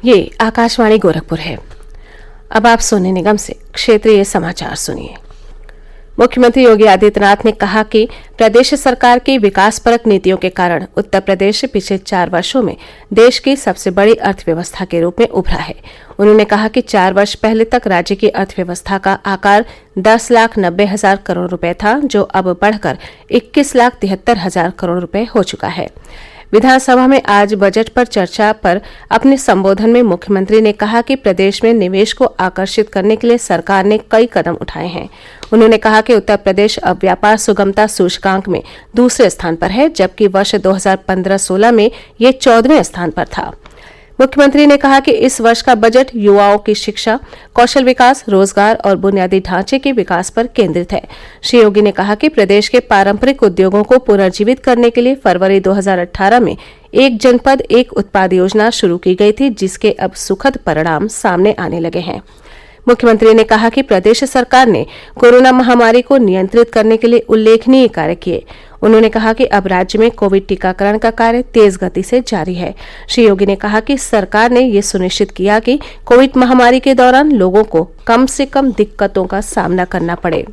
ये आकाशवाणी गोरखपुर है। अब आप सोने निगम से क्षेत्रीय समाचार सुनिए। मुख्यमंत्री योगी आदित्यनाथ ने कहा कि प्रदेश सरकार की विकासपरक नीतियों के कारण उत्तर प्रदेश पिछले 4 वर्षों में देश की सबसे बड़ी अर्थव्यवस्था के रूप में उभरा है। उन्होंने कहा कि 4 वर्ष पहले तक राज्य की अर्थव्यवस्था का आकार 10,90,000 करोड़ रुपए था, जो अब बढ़कर 21,73,000 करोड़ रुपए हो चुका है। विधानसभा में आज बजट पर चर्चा पर अपने संबोधन में मुख्यमंत्री ने कहा कि प्रदेश में निवेश को आकर्षित करने के लिए सरकार ने कई कदम उठाए हैं। उन्होंने कहा कि उत्तर प्रदेश अब व्यापार सुगमता सूचकांक में दूसरे स्थान पर है, जबकि वर्ष 2015-16 में ये 14वें स्थान पर था। मुख्यमंत्री ने कहा कि इस वर्ष का बजट युवाओं की शिक्षा, कौशल विकास, रोजगार और बुनियादी ढांचे के विकास पर केंद्रित है। श्री योगी ने कहा कि प्रदेश के पारंपरिक उद्योगों को पुनर्जीवित करने के लिए फरवरी 2018 में एक जनपद एक उत्पाद योजना शुरू की गई थी, जिसके अब सुखद परिणाम सामने आने लगे हैं। मुख्यमंत्री ने कहा कि प्रदेश सरकार ने कोरोना महामारी को नियंत्रित करने के लिए उल्लेखनीय कार्य किए। उन्होंने कहा कि अब राज्य में कोविड टीकाकरण का कार्य तेज गति से जारी है। श्री योगी ने कहा कि सरकार ने ये सुनिश्चित किया कि कोविड महामारी के दौरान लोगों को कम से कम दिक्कतों का सामना करना पड़े।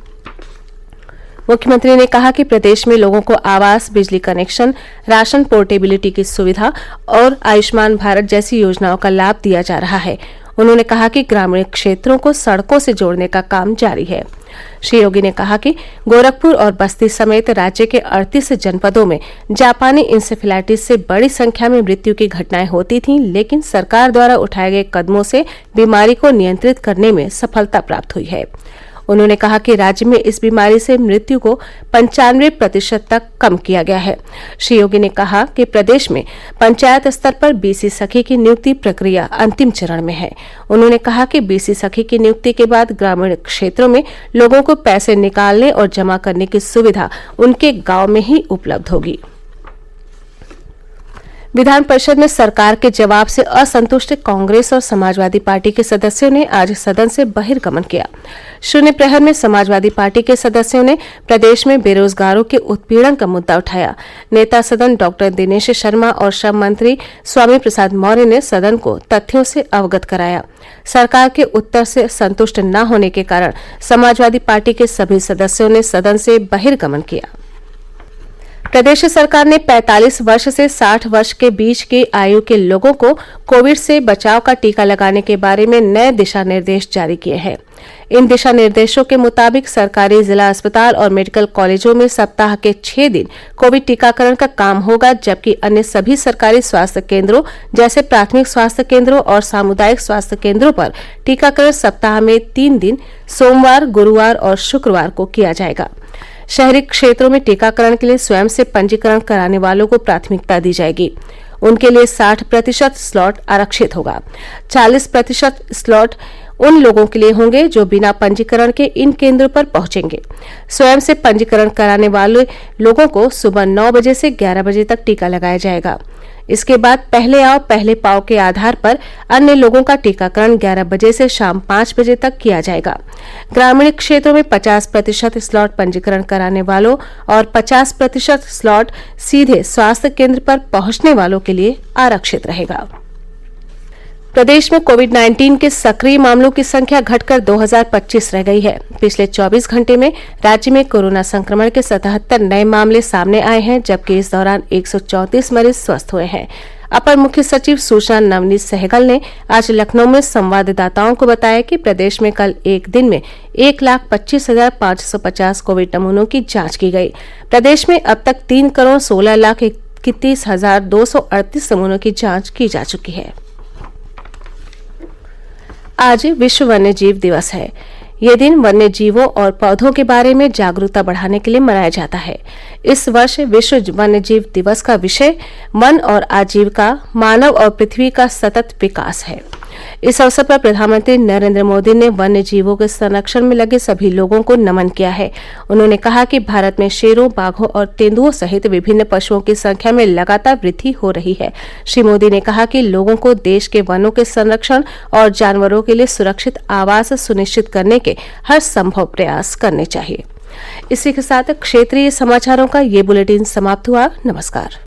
मुख्यमंत्री ने कहा कि प्रदेश में लोगों को आवास, बिजली कनेक्शन, राशन पोर्टेबिलिटी की सुविधा और आयुष्मान भारत जैसी योजनाओं का लाभ दिया जा रहा है। उन्होंने कहा कि ग्रामीण क्षेत्रों को सड़कों से जोड़ने का काम जारी है। श्री योगी ने कहा कि गोरखपुर और बस्ती समेत राज्य के 38 जनपदों में जापानी इंसेफेलाइटिस से बड़ी संख्या में मृत्यु की घटनाएं होती थीं, लेकिन सरकार द्वारा उठाए गए कदमों से बीमारी को नियंत्रित करने में सफलता प्राप्त हुई है। उन्होंने कहा कि राज्य में इस बीमारी से मृत्यु को 95% तक कम किया गया है। श्री योगी ने कहा कि प्रदेश में पंचायत स्तर पर बीसी सखी की नियुक्ति प्रक्रिया अंतिम चरण में है। उन्होंने कहा कि बीसी सखी की नियुक्ति के बाद ग्रामीण क्षेत्रों में लोगों को पैसे निकालने और जमा करने की सुविधा उनके गांव में ही उपलब्ध होगी। विधान परिषद में सरकार के जवाब से असंतुष्ट कांग्रेस और समाजवादी पार्टी के सदस्यों ने आज सदन से बहिर्गमन किया। शून्य प्रहर में समाजवादी पार्टी के सदस्यों ने प्रदेश में बेरोजगारों के उत्पीड़न का मुद्दा उठाया। नेता सदन डॉक्टर दिनेश शर्मा और श्रम मंत्री स्वामी प्रसाद मौर्य ने सदन को तथ्यों से अवगत कराया। सरकार के उत्तर से संतुष्ट न होने के कारण समाजवादी पार्टी के सभी सदस्यों ने सदन से बहिर्गमन किया। प्रदेश सरकार ने 45 वर्ष से 60 वर्ष के बीच की आयु के लोगों को कोविड से बचाव का टीका लगाने के बारे में नए दिशा निर्देश जारी किए हैं। इन दिशा निर्देशों के मुताबिक सरकारी जिला अस्पताल और मेडिकल कॉलेजों में सप्ताह के 6 दिन कोविड टीकाकरण का काम होगा, जबकि अन्य सभी सरकारी स्वास्थ्य केंद्रों जैसे प्राथमिक स्वास्थ्य केंद्रों और सामुदायिक स्वास्थ्य केंद्रों पर टीकाकरण सप्ताह में 3 दिन सोमवार, गुरुवार और शुक्रवार को किया जाएगा। शहरी क्षेत्रों में टीकाकरण के लिए स्वयं से पंजीकरण कराने वालों को प्राथमिकता दी जाएगी। उनके लिए 60% स्लॉट आरक्षित होगा। 40% स्लॉट उन लोगों के लिए होंगे जो बिना पंजीकरण के इन केंद्रों पर पहुंचेंगे। स्वयं से पंजीकरण कराने वाले लोगों को सुबह 9 बजे से 11 बजे तक टीका लगाया जाएगा। इसके बाद पहले आओ पहले पाओ के आधार पर अन्य लोगों का टीकाकरण 11 बजे से शाम 5 बजे तक किया जाएगा। ग्रामीण क्षेत्रों में 50% स्लॉट पंजीकरण कराने वालों और 50% स्लॉट सीधे स्वास्थ्य केंद्र पर पहुंचने वालों के लिए आरक्षित रहेगा। प्रदेश में कोविड-19 के सक्रिय मामलों की संख्या घटकर 2025 रह गई है। पिछले 24 घंटे में राज्य में कोरोना संक्रमण के 77 नए मामले सामने आए हैं, जबकि इस दौरान 134 मरीज स्वस्थ हुए हैं। अपर मुख्य सचिव सूचना नवनीत सहगल ने आज लखनऊ में संवाददाताओं को बताया कि प्रदेश में कल एक दिन में 1,25,550 कोविड नमूनों की जांच की गई। प्रदेश में अब तक 3,16,31,238 नमूनों की जांच की जा चुकी है। आज विश्व वन्यजीव दिवस है। ये दिन वन्य जीवों और पौधों के बारे में जागरूकता बढ़ाने के लिए मनाया जाता है। इस वर्ष विश्व वन्यजीव दिवस का विषय वन और आजीविका, मानव और पृथ्वी का सतत विकास है। इस अवसर पर प्रधानमंत्री नरेंद्र मोदी ने वन्य जीवों के संरक्षण में लगे सभी लोगों को नमन किया है। उन्होंने कहा कि भारत में शेरों, बाघों और तेंदुओं सहित विभिन्न पशुओं की संख्या में लगातार वृद्धि हो रही है। श्री मोदी ने कहा कि लोगों को देश के वनों के संरक्षण और जानवरों के लिए सुरक्षित आवास सुनिश्चित करने के हर संभव प्रयास करने चाहिए। इसी के साथ क्षेत्रीय समाचारों का ये बुलेटिन समाप्त हुआ। नमस्कार।